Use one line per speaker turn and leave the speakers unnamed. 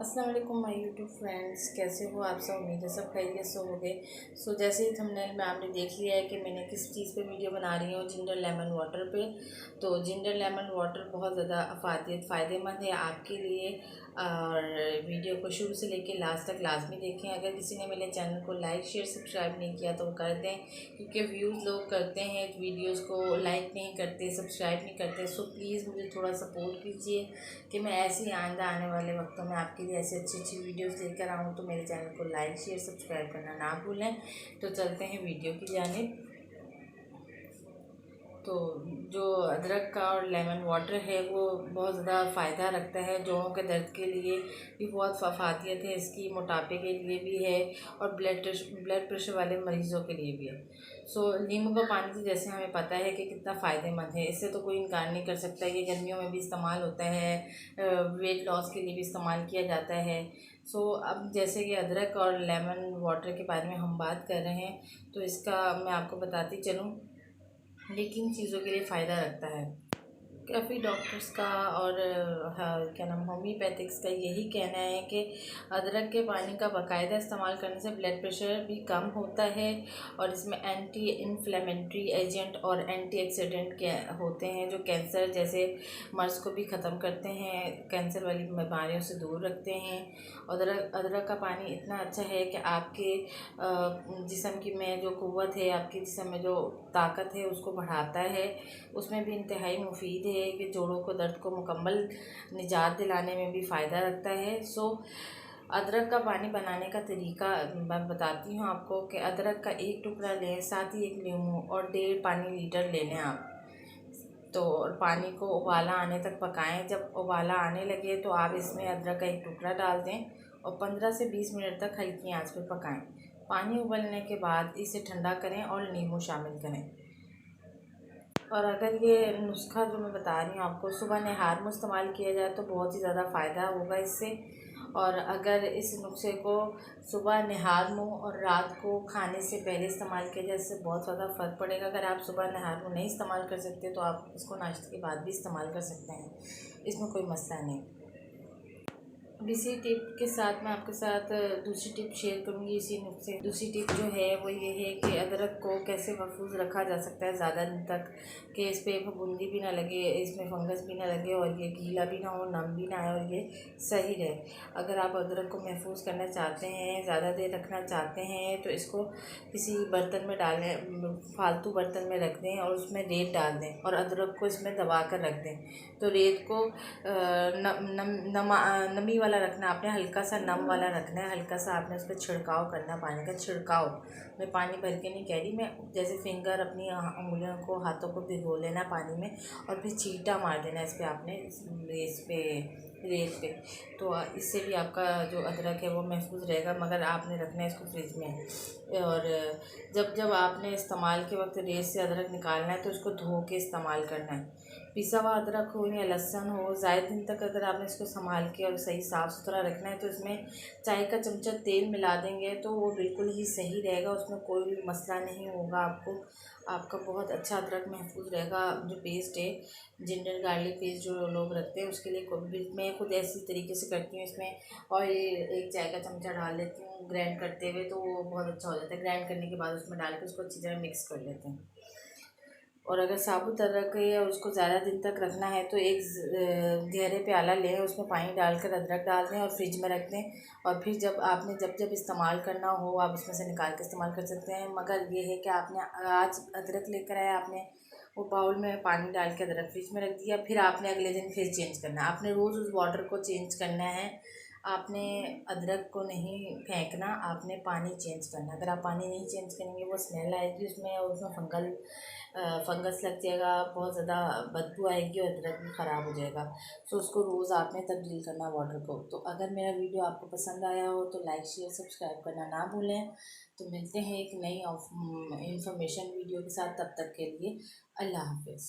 अस्सलाम वालेकुम my YouTube friends, कैसे हो आप सब। उम्मीद है सब खैरियत से होंगे। सो जैसे ही थंबनेल में आपने देख लिया है कि मैंने किस चीज़ पे वीडियो बना रही हूँ, जिंजर लेमन वाटर पे। तो जिंजर लेमन वाटर बहुत ज़्यादा फ़ायदेमंद है आपके लिए। और वीडियो को शुरू से लेके लास्ट तक लाजमी देखें। अगर किसी ने मेरे चैनल को लाइक शेयर सब्सक्राइब नहीं किया तो वो कर दें, क्योंकि व्यूज़ लोग करते हैं वीडियोज़ को, लाइक नहीं करते, सब्सक्राइब नहीं करते। सो प्लीज़ मुझे थोड़ा सपोर्ट कीजिए कि मैं ऐसे ही आइंदा आने वाले वक्तों में आपके लिए ऐसी अच्छी अच्छी वीडियोस लेकर आऊँ। तो मेरे चैनल को लाइक शेयर सब्सक्राइब करना ना भूलें। तो चलते हैं वीडियो की जानिब। तो जो अदरक का और लेमन वाटर है वो बहुत ज़्यादा फ़ायदा रखता है। जोड़ों के दर्द के लिए भी बहुत फ़ातियत है इसकी, मोटापे के लिए भी है और ब्लड प्रेशर वाले मरीज़ों के लिए भी है। सो नींबू का पानी तो जैसे हमें पता है कि कितना फ़ायदेमंद है, इससे तो कोई इनकार नहीं कर सकता। ये गर्मियों में भी इस्तेमाल होता है, वेट लॉस के लिए भी इस्तेमाल किया जाता है। सो अब जैसे कि अदरक और लेमन वाटर के बारे में हम बात कर रहे हैं, तो इसका मैं आपको बताती चलूँ लेकिन चीज़ों के लिए फ़ायदा रखता है। काफ़ी डॉक्टर्स का और क्या नाम होम्योपैथिक्स का यही कहना है कि अदरक के पानी का बाकायदा इस्तेमाल करने से ब्लड प्रेशर भी कम होता है और इसमें एंटी इन्फ्लेमेटरी एजेंट और एंटीऑक्सीडेंट के होते हैं जो कैंसर जैसे मर्ज़ को भी ख़त्म करते हैं, कैंसर वाली बीमारियों से दूर रखते हैं। अदरक का पानी इतना अच्छा है कि आपके जिस्म की में जो क़ुव्वत है, आपके जिस्म में जो ताकत है उसको बढ़ाता है। उसमें भी इंतहाई मुफीद है कि जोड़ों को दर्द को मुकम्मल निजात दिलाने में भी फ़ायदा रखता है। सो अदरक का पानी बनाने का तरीका मैं बताती हूँ आपको कि अदरक का एक टुकड़ा लें, साथ ही एक नींबू और 1.5 पानी लीटर ले लें आप। तो पानी को उबाला आने तक पकाएं। जब उबाला आने लगे तो आप इसमें अदरक का एक टुकड़ा डाल दें और 15 से 20 मिनट तक हल्की आंच पर पकाएं। पानी उबलने के बाद इसे ठंडा करें और नींबू शामिल करें। और अगर ये नुस्खा जो मैं बता रही हूँ आपको सुबह नहार में इस्तेमाल किया जाए तो बहुत ही ज़्यादा फ़ायदा होगा इससे। और अगर इस नुस्खे को सुबह नहार मुँह और रात को खाने से पहले इस्तेमाल किया जाए, इससे बहुत ज़्यादा फ़र्क पड़ेगा। अगर आप सुबह नहार मुँह नहीं इस्तेमाल कर सकते तो आप इसको नाश्ते के बाद भी इस्तेमाल कर सकते हैं, इसमें कोई मसला नहीं। अब इसी टिप के साथ मैं आपके साथ दूसरी टिप शेयर करूँगी इसी नुस्खे। दूसरी टिप जो है वो ये है कि अदरक को कैसे महफूज रखा जा सकता है ज़्यादा दिन तक, कि इस पर फफूंदी भी ना लगे, इसमें फंगस भी ना लगे और ये गीला भी ना हो, नम भी ना आए और ये सही रहे। अगर आप अदरक को महफूज करना चाहते हैं, ज़्यादा देर रखना चाहते हैं, तो इसको किसी बर्तन में डालें, फालतू बर्तन में रख दें और उसमें रेत डाल दें और अदरक को इसमें दबा कर रख दें। तो रेत को नमी वाला रखना आपने, हल्का सा नम वाला रखना है। हल्का सा आपने उस पर छिड़काव करना, पानी का छिड़काव। मैं पानी भर के नहीं कह रही, मैं जैसे फिंगर अपनी उंगलियों को, हाथों को भिगो लेना पानी में और फिर छींटा मार देना इस पर आपने, रेत पे। तो इससे भी आपका जो अदरक है वो महफूज रहेगा। मगर आपने रखना है इसको फ्रिज में। और जब आपने इस्तेमाल के वक्त रेत से अदरक निकालना है तो इसको धो के इस्तेमाल करना है। पिसा हुआ अदरक हो या लहसुन हो, ज़्यादा दिन तक अगर आपने इसको संभाल के और सही साफ़ सुथरा रखना है तो इसमें चाय का चमचा तेल मिला देंगे तो वो बिल्कुल ही सही रहेगा, उसमें कोई भी मसला नहीं होगा। आपका बहुत अच्छा अदरक महफूज रहेगा। जो पेस्ट है जिंजर गार्लिक पेस्ट जो लोग रखते हैं उसके लिए मैं खुद ऐसी तरीके से करती हूँ। इसमें ऑयल 1 चाय का चमचा डाल लेती हूँ ग्राइंड करते हुए, तो वो बहुत अच्छा हो जाता है। ग्राइंड करने के बाद उसमें डाल के उसको अच्छी तरह मिक्स कर लेते हैं। और अगर साबुत अदरक है या उसको ज़्यादा दिन तक रखना है तो एक गहरे प्याला लें, उसमें पानी डालकर अदरक डाल दें और फ्रिज में रख दें। और फिर जब इस्तेमाल करना हो आप उसमें से निकाल के इस्तेमाल कर सकते हैं। मगर ये है कि आपने आज अदरक लेकर आए, आपने वो बाउल में पानी डाल के अदरक फ्रिज में रख दिया, फिर आपने अगले दिन फिर चेंज करना है। आपने रोज़ उस वाटर को चेंज करना है। आपने अदरक को नहीं फेंकना, आपने पानी चेंज करना। अगर आप पानी नहीं चेंज करेंगे वो स्मेल आएगी उसमें और उसमें फंगस लग जाएगा, बहुत ज़्यादा बदबू आएगी और अदरक भी ख़राब हो जाएगा। तो उसको रोज़ आपने तब्दील करना वाटर को। तो अगर मेरा वीडियो आपको पसंद आया हो तो लाइक शेयर सब्सक्राइब करना ना भूलें। तो मिलते हैं एक नई इंफॉर्मेशन वीडियो के साथ, तब तक के लिए अल्लाह हाफ़िज़।